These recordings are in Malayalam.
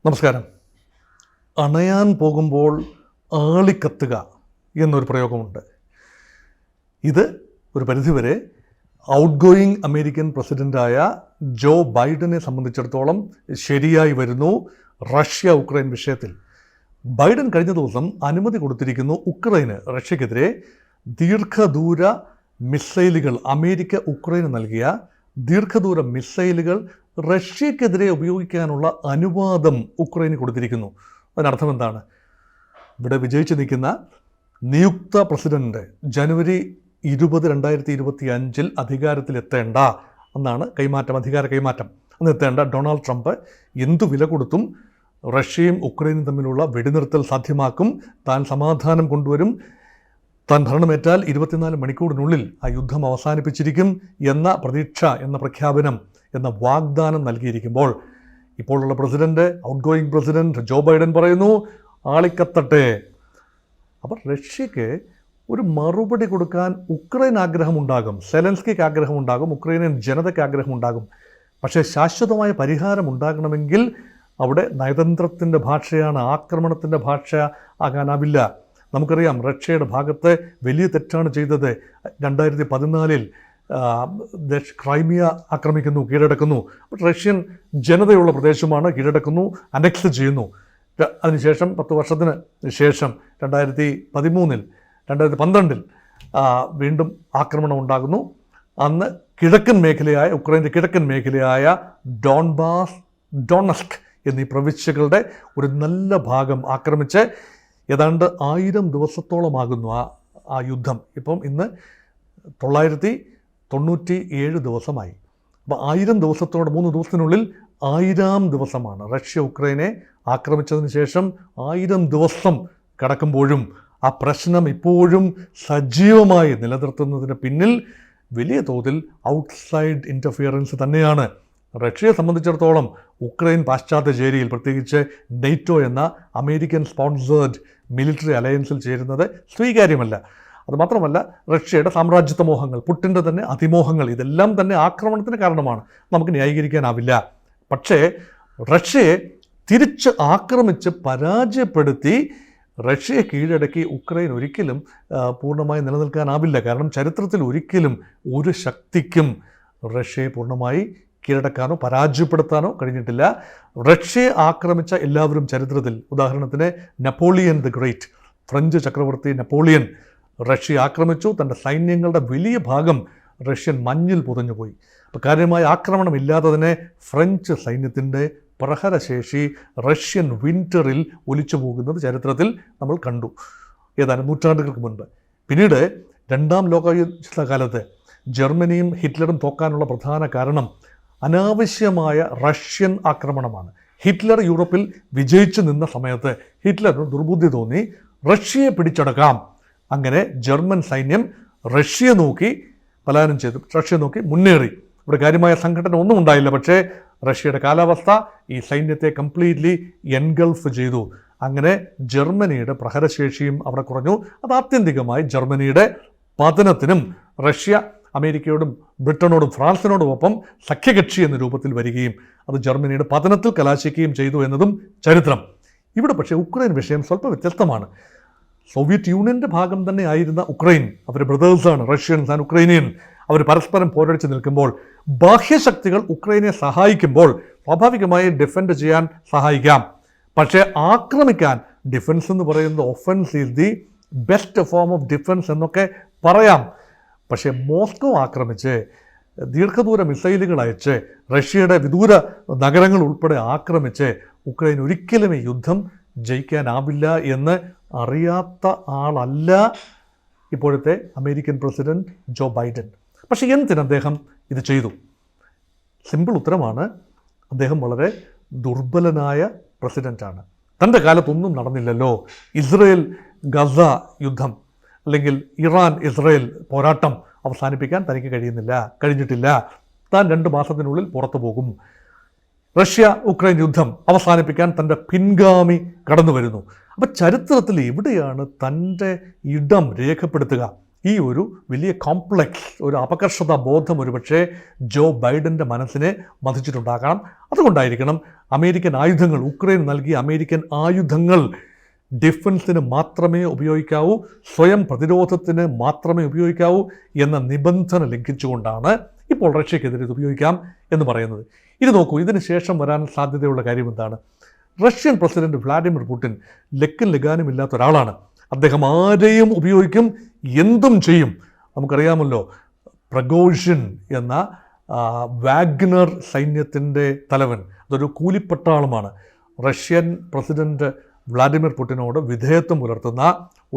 നമസ്കാരം. അണയാൻ പോകുമ്പോൾ ആളിക്കത്തുക എന്നൊരു പ്രയോഗമുണ്ട്. ഇത് ഒരു പരിധിവരെ ഔട്ട് ഗോയിങ് അമേരിക്കൻ പ്രസിഡൻ്റായ ജോ ബൈഡനെ സംബന്ധിച്ചിടത്തോളം ശരിയായി വരുന്നു. റഷ്യ ഉക്രൈൻ വിഷയത്തിൽ ബൈഡൻ കഴിഞ്ഞ ദിവസം അനുമതി കൊടുത്തിരിക്കുന്നു റഷ്യക്കെതിരെ ദീർഘദൂര മിസൈലുകൾ, അമേരിക്ക ഉക്രൈന് നൽകിയ ദീർഘദൂര മിസൈലുകൾ റഷ്യക്കെതിരെ ഉപയോഗിക്കാനുള്ള അനുവാദം ഉക്രൈന് കൊടുത്തിരിക്കുന്നു. അതിനർത്ഥം എന്താണ്? ഇവിടെ വിജയിച്ച് നിൽക്കുന്ന നിയുക്ത പ്രസിഡന്റ് ജനുവരി 20, 2025 അധികാരത്തിലെത്തേണ്ട എന്നാണ് അധികാര കൈമാറ്റം എന്നെത്തേണ്ട ഡൊണാൾഡ് ട്രംപ് എന്തു വില കൊടുത്തും റഷ്യയും ഉക്രൈനും തമ്മിലുള്ള വെടിനിർത്തൽ സാധ്യമാക്കും, താൻ സമാധാനം കൊണ്ടുവരും, താൻ ഭരണമേറ്റാൽ 24 മണിക്കൂറിനുള്ളിൽ ആ യുദ്ധം അവസാനിപ്പിച്ചിരിക്കും എന്ന പ്രതീക്ഷ, എന്ന പ്രഖ്യാപനം, എന്ന വാഗ്ദാനം നൽകിയിരിക്കുമ്പോൾ ഇപ്പോഴുള്ള out going president Joe Biden പറയുന്നു ആളിക്കത്തട്ടെ. അപ്പോൾ റഷ്യക്ക് ഒരു മറുപടി കൊടുക്കാൻ ഉക്രൈൻ ആഗ്രഹമുണ്ടാകും, സെലൻസ്കിക്ക് ആഗ്രഹമുണ്ടാകും, ഉക്രൈനിയൻ ജനതയ്ക്ക് ആഗ്രഹമുണ്ടാകും. പക്ഷേ ശാശ്വതമായ പരിഹാരം ഉണ്ടാകണമെങ്കിൽ അവിടെ നയതന്ത്രത്തിൻ്റെ ഭാഷയാണ്, ആക്രമണത്തിൻ്റെ ഭാഷ ആകാനാവില്ല. നമുക്കറിയാം റഷ്യയുടെ ഭാഗത്ത് വലിയ തെറ്റാണ് ചെയ്തത്. 2014 ക്രൈമിയ ആക്രമിക്കുന്നു, കീഴടക്കുന്നു. റഷ്യൻ ജനതയുള്ള പ്രദേശമാണ്, കീഴടക്കുന്നു, അനക്സ് ചെയ്യുന്നു. അതിനുശേഷം 10 വർഷത്തിന് ശേഷം 2013, 2012 വീണ്ടും ആക്രമണം ഉണ്ടാകുന്നു. അന്ന് ഉക്രൈൻ്റെ കിഴക്കൻ മേഖലയായ ഡോണസ്ക് എന്നീ പ്രവിശ്യകളുടെ ഒരു നല്ല ഭാഗം ആക്രമിച്ച് ഏതാണ്ട് 1000 ദിവസത്തോളമാകുന്നു ആ യുദ്ധം. ഇപ്പം ഇന്ന് 997 ദിവസമായി. അപ്പോൾ 1000 ദിവസത്തോടെ 3 ദിവസത്തിനുള്ളിൽ 1000 ദിവസമാണ്. റഷ്യ ഉക്രൈനെ ആക്രമിച്ചതിന് ശേഷം 1000 ദിവസം കടക്കുമ്പോഴും ആ പ്രശ്നം ഇപ്പോഴും സജീവമായി നിലനിർത്തുന്നതിന് പിന്നിൽ വലിയ തോതിൽ ഔട്ട്സൈഡ് ഇൻ്റർഫിയറൻസ് തന്നെയാണ്. റഷ്യയെ സംബന്ധിച്ചിടത്തോളം ഉക്രൈൻ പാശ്ചാത്യ ചേരിയിൽ, പ്രത്യേകിച്ച് നെയ്റ്റോ എന്ന അമേരിക്കൻ സ്പോൺസേർഡ് മിലിറ്ററി അലയൻസിൽ ചേരുന്നത് സ്വീകാര്യമല്ല. അതുമാത്രമല്ല, റഷ്യയുടെ സാമ്രാജ്യത്വ മോഹങ്ങൾ, പുട്ടിൻ്റെ തന്നെ അതിമോഹങ്ങൾ, ഇതെല്ലാം തന്നെ ആക്രമണത്തിന് കാരണമാണ്. നമുക്ക് ന്യായീകരിക്കാനാവില്ല. പക്ഷേ റഷ്യയെ തിരിച്ച് ആക്രമിച്ച് പരാജയപ്പെടുത്തി റഷ്യയെ കീഴടക്കി ഉക്രൈൻ ഒരിക്കലും പൂർണ്ണമായി നിലനിൽക്കാനാവില്ല. കാരണം ചരിത്രത്തിൽ ഒരിക്കലും ഒരു ശക്തിക്കും റഷ്യയെ പൂർണ്ണമായി കീഴടക്കാനോ പരാജയപ്പെടുത്താനോ കഴിഞ്ഞിട്ടില്ല. റഷ്യയെ ആക്രമിച്ച എല്ലാവരും ചരിത്രത്തിൽ, ഉദാഹരണത്തിന് നെപ്പോളിയൻ ദി ഗ്രേറ്റ്, ഫ്രഞ്ച് ചക്രവർത്തി നെപ്പോളിയൻ റഷ്യ ആക്രമിച്ചു. തൻ്റെ സൈന്യങ്ങളുടെ വലിയ ഭാഗം റഷ്യൻ മഞ്ഞിൽ പുതഞ്ഞുപോയി. അപ്പോൾ കാര്യമായ ആക്രമണമില്ലാതെ തന്നെ ഫ്രഞ്ച് സൈന്യത്തിൻ്റെ പ്രഹരശേഷി റഷ്യൻ വിൻ്ററിൽ ഒലിച്ചു പോകുന്നത് ചരിത്രത്തിൽ നമ്മൾ കണ്ടു ഏതാനും നൂറ്റാണ്ടുകൾക്ക് മുൻപ്. പിന്നീട് 2ാം ലോകയുദ്ധകാലത്ത് ജർമ്മനിയും ഹിറ്റ്ലറും തോക്കാനുള്ള പ്രധാന കാരണം അനാവശ്യമായ റഷ്യൻ ആക്രമണമാണ്. ഹിറ്റ്ലർ യൂറോപ്പിൽ വിജയിച്ചു നിന്ന സമയത്ത് ഹിറ്റ്ലറിന് ദുർബുദ്ധി തോന്നി, റഷ്യയെ പിടിച്ചടക്കാം. അങ്ങനെ ജർമ്മൻ സൈന്യം റഷ്യയെ നോക്കി പലായനം ചെയ്തു, റഷ്യയെ നോക്കി മുന്നേറി. ഇവിടെ കാര്യമായ സംഘടന ഒന്നും ഉണ്ടായില്ല. പക്ഷേ റഷ്യയുടെ കാലാവസ്ഥ ഈ സൈന്യത്തെ കംപ്ലീറ്റ്ലി എൻഗൾഫ് ചെയ്തു. അങ്ങനെ ജർമ്മനിയുടെ പ്രഹരശേഷിയും അവിടെ കുറഞ്ഞു. അത് ആത്യന്തികമായി ജർമ്മനിയുടെ പതനത്തിനും റഷ്യ അമേരിക്കയോടും ബ്രിട്ടനോടും ഫ്രാൻസിനോടുമൊപ്പം സഖ്യകക്ഷി എന്ന രൂപത്തിൽ വരികയും അത് ജർമ്മനിയുടെ പതനത്തിൽ കലാശിക്കുകയും ചെയ്തു എന്നതും ചരിത്രം. ഇവിടെ പക്ഷേ ഉക്രൈൻ വിഷയം സ്വല്പം വ്യത്യസ്തമാണ്. സോവിയറ്റ് യൂണിയൻ്റെ ഭാഗം തന്നെ ആയിരുന്ന ഉക്രൈൻ, അവർ ബ്രദേഴ്സാണ്, റഷ്യൻസ് ആൻഡ് ഉക്രൈനിയൻ. അവർ പരസ്പരം പോരടിച്ച് നിൽക്കുമ്പോൾ ബാഹ്യശക്തികൾ ഉക്രൈനെ സഹായിക്കുമ്പോൾ സ്വാഭാവികമായി ഡിഫെൻഡ് ചെയ്യാൻ സഹായിക്കാം. പക്ഷേ ആക്രമിക്കാൻ, ഡിഫെൻസ് എന്ന് പറയുന്നത് offence is the best form of defence എന്നൊക്കെ പറയാം. പക്ഷേ മോസ്കോ ആക്രമിച്ച് ദീർഘദൂര മിസൈലുകൾ അയച്ച് റഷ്യയുടെ വിദൂര നഗരങ്ങൾ ഉൾപ്പെടെ ആക്രമിച്ച് ഉക്രൈൻ ഒരിക്കലും ഈ യുദ്ധം ജയിക്കാനാവില്ല എന്ന് അറിയാത്ത ആളല്ല ഇപ്പോഴത്തെ അമേരിക്കൻ പ്രസിഡന്റ് ജോ ബൈഡൻ. പക്ഷേ എന്തിന് അദ്ദേഹം ഇത് ചെയ്തു? സിമ്പിൾ ഉത്തരമാണ്. അദ്ദേഹം വളരെ ദുർബലനായ പ്രസിഡൻ്റാണ്. തൻ്റെ കാലത്തൊന്നും നടന്നില്ലല്ലോ. ഇസ്രയേൽ ഗസ യുദ്ധം അല്ലെങ്കിൽ ഇറാൻ ഇസ്രയേൽ പോരാട്ടം അവസാനിപ്പിക്കാൻ തനിക്ക് കഴിഞ്ഞിട്ടില്ല. താൻ 2 മാസത്തിനുള്ളിൽ പുറത്തു പോകും. റഷ്യ ഉക്രൈൻ യുദ്ധം അവസാനിപ്പിക്കാൻ തൻ്റെ പിൻഗാമി കടന്നു വരുന്നു. അപ്പോൾ ചരിത്രത്തിൽ എവിടെയാണ് തൻ്റെ ഇടം രേഖപ്പെടുത്തുക? ഈ ഒരു വലിയ കോംപ്ലക്സ്, ഒരു അപകർഷതാ ബോധം ഒരുപക്ഷെ ജോ ബൈഡൻ്റെ മനസ്സിനെ മതിച്ചിട്ടുണ്ടാക്കണം. അതുകൊണ്ടായിരിക്കണം അമേരിക്കൻ ആയുധങ്ങൾ, ഉക്രൈൻ നൽകിയ അമേരിക്കൻ ആയുധങ്ങൾ ഡിഫൻസിന് മാത്രമേ ഉപയോഗിക്കാവൂ, സ്വയം പ്രതിരോധത്തിന് മാത്രമേ ഉപയോഗിക്കാവൂ എന്ന നിബന്ധന ലംഘിച്ചുകൊണ്ടാണ് ഇപ്പോൾ റഷ്യക്കെതിരെ ഇത് ഉപയോഗിക്കാം എന്ന് പറയുന്നത്. ഇത് നോക്കൂ, ഇതിന് ശേഷം വരാൻ സാധ്യതയുള്ള കാര്യം എന്താണ്? റഷ്യൻ പ്രസിഡന്റ് വ്ളാഡിമിർ പുടിൻ ലക്കും ലഗാനും ഇല്ലാത്ത ഒരാളാണ്. അദ്ദേഹം ആരെയും ഉപയോഗിക്കും, എന്തും ചെയ്യും. നമുക്കറിയാമല്ലോ, പ്രഗോഷിൻ എന്ന വാഗ്നർ സൈന്യത്തിൻ്റെ തലവൻ, അതൊരു കൂലിപ്പട്ടാളമാണ്. റഷ്യൻ പ്രസിഡന്റ് വ്ളാഡിമിർ പുടിനോട് വിധേയത്വം പുലർത്തുന്ന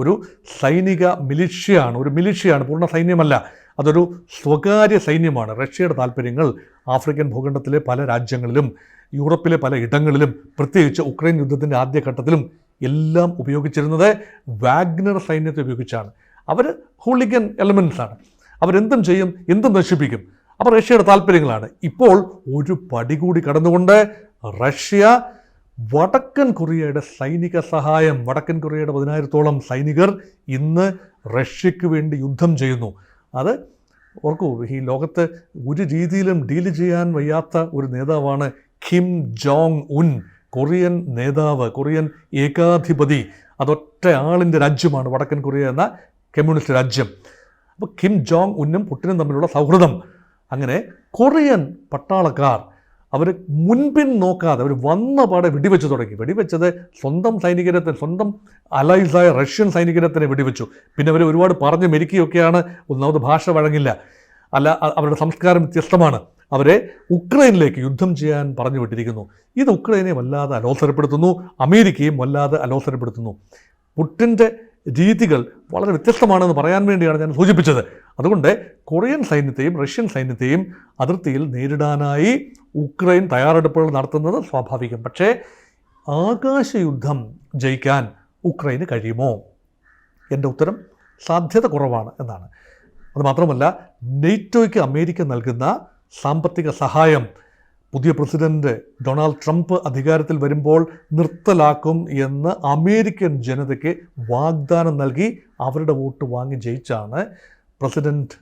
ഒരു സൈനിക മിലിഷ്യയാണ്, ഒരു മിലിഷ്യയാണ്, പൂർണ്ണ സൈന്യമല്ല. അതൊരു സ്വകാര്യ സൈന്യമാണ്. റഷ്യയുടെ താല്പര്യങ്ങൾ ആഫ്രിക്കൻ ഭൂഖണ്ഡത്തിലെ പല രാജ്യങ്ങളിലും യൂറോപ്പിലെ പല ഇടങ്ങളിലും പ്രത്യേകിച്ച് ഉക്രൈൻ യുദ്ധത്തിൻ്റെ ആദ്യഘട്ടത്തിലും എല്ലാം ഉപയോഗിച്ചിരുന്നത് വാഗ്നർ സൈന്യത്തെ ഉപയോഗിച്ചാണ്. അവർ ഹൂളിഗൻ എലമെൻസാണ്, അവരെന്തും ചെയ്യും, എന്തും നശിപ്പിക്കും. അപ്പോൾ റഷ്യയുടെ താല്പര്യങ്ങളാണ്. ഇപ്പോൾ ഒരു പടി കൂടി കടന്നുകൊണ്ട് റഷ്യ വടക്കൻ കൊറിയയുടെ സൈനിക സഹായം, വടക്കൻ കൊറിയയുടെ 10,000-ഓളം സൈനികർ ഇന്ന് റഷ്യക്ക് വേണ്ടി യുദ്ധം ചെയ്യുന്നു. അത് ഓർക്കൂ, ഈ ലോകത്ത് ഒരു രീതിയിലും ഡീല് ചെയ്യാൻ വയ്യാത്ത ഒരു നേതാവാണ് കിം ജോങ് ഉൻ, കൊറിയൻ നേതാവ്, കൊറിയൻ ഏകാധിപതി. അതൊറ്റ ആളിൻ്റെ രാജ്യമാണ് വടക്കൻ കൊറിയ എന്ന കമ്മ്യൂണിസ്റ്റ് രാജ്യം. അപ്പോൾ കിം ജോങ് ഉന്നും പുടിനും തമ്മിലുള്ള സൗഹൃദം. അങ്ങനെ കൊറിയൻ പട്ടാളക്കാർ അവർ മുൻപിൻ നോക്കാതെ അവർ വന്ന പാടെ വെടിവെച്ച് തുടങ്ങി. വെടിവെച്ചത് സ്വന്തം സൈനികരെ, സ്വന്തം അലൈസായ റഷ്യൻ സൈനികരെ തന്നെ വെടിവെച്ചു. പിന്നെ അവർ ഒരുപാട് പറഞ്ഞ് മെരുക്കിയൊക്കെയാണ്. ഒന്നാമത് ഭാഷ വഴങ്ങില്ല, അല്ല അവരുടെ സംസ്കാരം വ്യത്യസ്തമാണ്. അവരെ ഉക്രൈനിലേക്ക് യുദ്ധം ചെയ്യാൻ പറഞ്ഞു വിട്ടിരിക്കുന്നു. ഇത് ഉക്രൈനെ വല്ലാതെ അലോസരപ്പെടുത്തുന്നു, അമേരിക്കയും വല്ലാതെ അലോസരപ്പെടുത്തുന്നു. പുടിൻ്റെ രീതികൾ വളരെ വ്യത്യസ്തമാണെന്ന് പറയാൻ വേണ്ടിയാണ് ഞാൻ സൂചിപ്പിച്ചത്. അതുകൊണ്ട് കൊറിയൻ സൈന്യത്തെയും റഷ്യൻ സൈന്യത്തെയും അതിർത്തിയിൽ നേരിടാനായി ഉക്രൈൻ തയ്യാറെടുപ്പുകൾ നടത്തുന്നത് സ്വാഭാവികം. പക്ഷേ ആകാശയുദ്ധം ജയിക്കാൻ ഉക്രൈന് കഴിയുമോ? എൻ്റെ ഉത്തരം സാധ്യത കുറവാണ് എന്നാണ്. അതുമാത്രമല്ല, നെയ്റ്റോയ്ക്ക് അമേരിക്ക നൽകുന്ന സാമ്പത്തിക സഹായം പുതിയ പ്രസിഡന്റ് ഡൊണാൾഡ് ട്രംപ് അധികാരത്തിൽ വരുമ്പോൾ നിർത്തലാക്കും എന്ന് അമേരിക്കൻ ജനതയ്ക്ക് വാഗ്ദാനം നൽകി അവരുടെ വോട്ട് വാങ്ങി ജയിച്ചാണ് പ്രസിഡന്റ്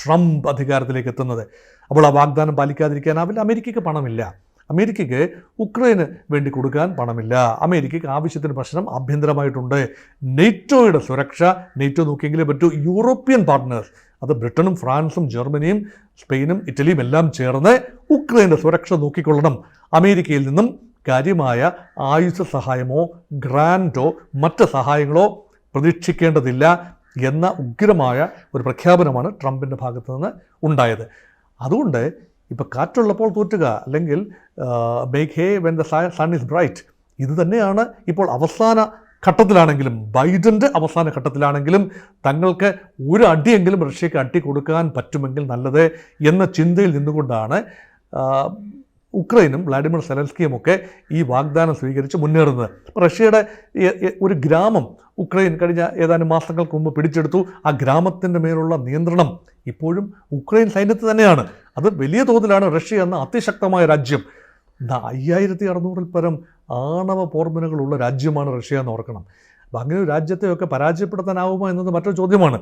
ട്രംപ് അധികാരത്തിലേക്ക് എത്തുന്നത്. അപ്പോൾ ആ വാഗ്ദാനം പാലിക്കാതിരിക്കാനാവില്ല. അമേരിക്കയ്ക്ക് പണമില്ല, അമേരിക്കയ്ക്ക് ഉക്രൈന് വേണ്ടി കൊടുക്കാൻ പണമില്ല. അമേരിക്കയ്ക്ക് ആവശ്യത്തിന് പ്രശ്നം ആഭ്യന്തരമായിട്ടുണ്ട്. നെയ്റ്റോയുടെ സുരക്ഷ നെയ്റ്റോ നോക്കിയെങ്കിലേ പറ്റൂ. യൂറോപ്യൻ പാർട്ട്നേഴ്സ്, അത് ബ്രിട്ടനും ഫ്രാൻസും ജർമ്മനിയും സ്പെയിനും ഇറ്റലിയും എല്ലാം ചേർന്ന് ഉക്രൈൻ്റെ സുരക്ഷ നോക്കിക്കൊള്ളണം. അമേരിക്കയിൽ നിന്നും കാര്യമായ ആയുധ സഹായമോ ഗ്രാൻഡോ മറ്റ് സഹായങ്ങളോ പ്രതീക്ഷിക്കേണ്ടതില്ല എന്ന ഉഗ്രമായ ഒരു പ്രഖ്യാപനമാണ് ട്രംപിൻ്റെ ഭാഗത്തു നിന്ന് ഉണ്ടായത്. അതുകൊണ്ട് ഇപ്പോൾ കാറ്റുള്ളപ്പോൾ തൂറ്റുക, അല്ലെങ്കിൽ make hay when the sun is bright, ഇത് തന്നെയാണ് ഇപ്പോൾ അവസാന ഘട്ടത്തിലാണെങ്കിലും, ബൈഡൻ്റെ അവസാന ഘട്ടത്തിലാണെങ്കിലും തങ്ങൾക്ക് ഒരു അടിയെങ്കിലും റഷ്യക്ക് അടി കൊടുക്കാൻ പറ്റുമെങ്കിൽ നല്ലത് എന്ന ചിന്തയിൽ നിന്നുകൊണ്ടാണ് ഉക്രൈനും വ്ളാഡിമിർ സെലൻസ്കിയുമൊക്കെ ഈ വാഗ്ദാനം സ്വീകരിച്ച് മുന്നേറുന്നത്. റഷ്യയുടെ ഒരു ഗ്രാമം ഉക്രൈൻ കഴിഞ്ഞ ഏതാനും മാസങ്ങൾക്ക് മുമ്പ് പിടിച്ചെടുത്തു. ആ ഗ്രാമത്തിൻ്റെ മേലുള്ള നിയന്ത്രണം ഇപ്പോഴും ഉക്രൈൻ സൈന്യത്തിൽ തന്നെയാണ്. അത് വലിയ തോതിലാണ് റഷ്യ എന്ന അതിശക്തമായ രാജ്യം. 5600-ൽ പരം ആണവ പോർമുനകളുള്ള രാജ്യമാണ് റഷ്യ എന്ന് ഓർക്കണം. അപ്പം അങ്ങനെ ഒരു രാജ്യത്തെയൊക്കെ പരാജയപ്പെടുത്താനാവുമോ എന്നത് മറ്റൊരു ചോദ്യമാണ്.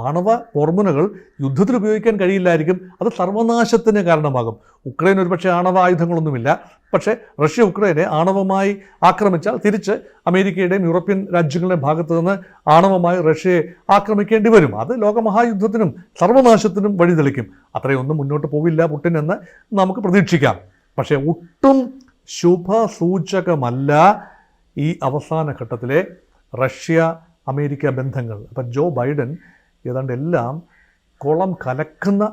ആണവ പോർമുനകൾ യുദ്ധത്തിൽ ഉപയോഗിക്കാൻ കഴിയില്ലായിരിക്കും, അത് സർവനാശത്തിന് കാരണമാകും. ഉക്രൈൻ ഒരുപക്ഷെ ആണവ ആയുധങ്ങളൊന്നുമില്ല, പക്ഷേ റഷ്യ ഉക്രൈനെ ആണവമായി ആക്രമിച്ചാൽ തിരിച്ച് അമേരിക്കയുടെയും യൂറോപ്യൻ രാജ്യങ്ങളുടെയും ഭാഗത്തു നിന്ന് ആണവമായി റഷ്യയെ ആക്രമിക്കേണ്ടി വരും. അത് ലോകമഹായുദ്ധത്തിനും സർവനാശത്തിനും വഴിതെളിക്കും. അത്രയൊന്നും മുന്നോട്ട് പോവില്ല പുടിൻ എന്ന് നമുക്ക് പ്രതീക്ഷിക്കാം. പക്ഷേ ഒട്ടും ശുഭസൂചകമല്ല ഈ അവസാന ഘട്ടത്തിലെ റഷ്യ അമേരിക്ക ബന്ധങ്ങൾ. അപ്പം ജോ ബൈഡൻ ഏതാണ്ട് എല്ലാം കുളം കലക്കുന്ന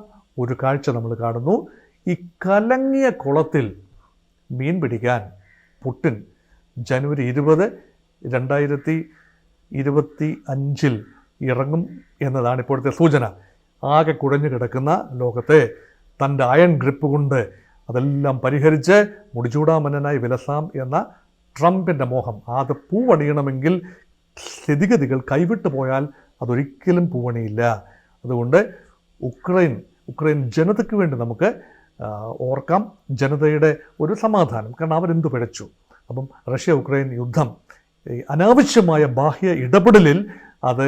ഒരു കാഴ്ച നമ്മൾ കാണുന്നു. ഈ കലങ്ങിയ കുളത്തിൽ മീൻ പിടിക്കാൻ പുടിൻ ജനുവരി 20, 2025 ഇറങ്ങും എന്നതാണ് ഇപ്പോഴത്തെ സൂചന. ആകെ കുഴഞ്ഞു കിടക്കുന്ന ലോകത്തെ തൻ്റെ അയൺ ഗ്രിപ്പ് കൊണ്ട് അതെല്ലാം പരിഹരിച്ച് മുടിചൂടാമന്നനായി വിലസാം എന്ന ട്രംപിൻ്റെ മോഹം, അത് പൂവണിയണമെങ്കിൽ സ്ഥിതിഗതികൾ കൈവിട്ടു പോയാൽ അതൊരിക്കലും പൂവണിയില്ല. അതുകൊണ്ട് ഉക്രൈൻ ജനതയ്ക്ക് വേണ്ടി നമുക്ക് ഓർക്കാം, ജനതയുടെ ഒരു സമാധാനം. കാരണം അവരെന്തു പിഴച്ചു. അപ്പം റഷ്യ ഉക്രൈൻ യുദ്ധം അനാവശ്യമായ ബാഹ്യ ഇടപെടലിൽ അത്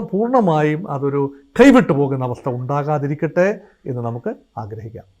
പൂർണ്ണമായും അതൊരു കൈവിട്ടു പോകുന്ന അവസ്ഥ ഉണ്ടാകാതിരിക്കട്ടെ എന്ന് നമുക്ക് ആഗ്രഹിക്കാം.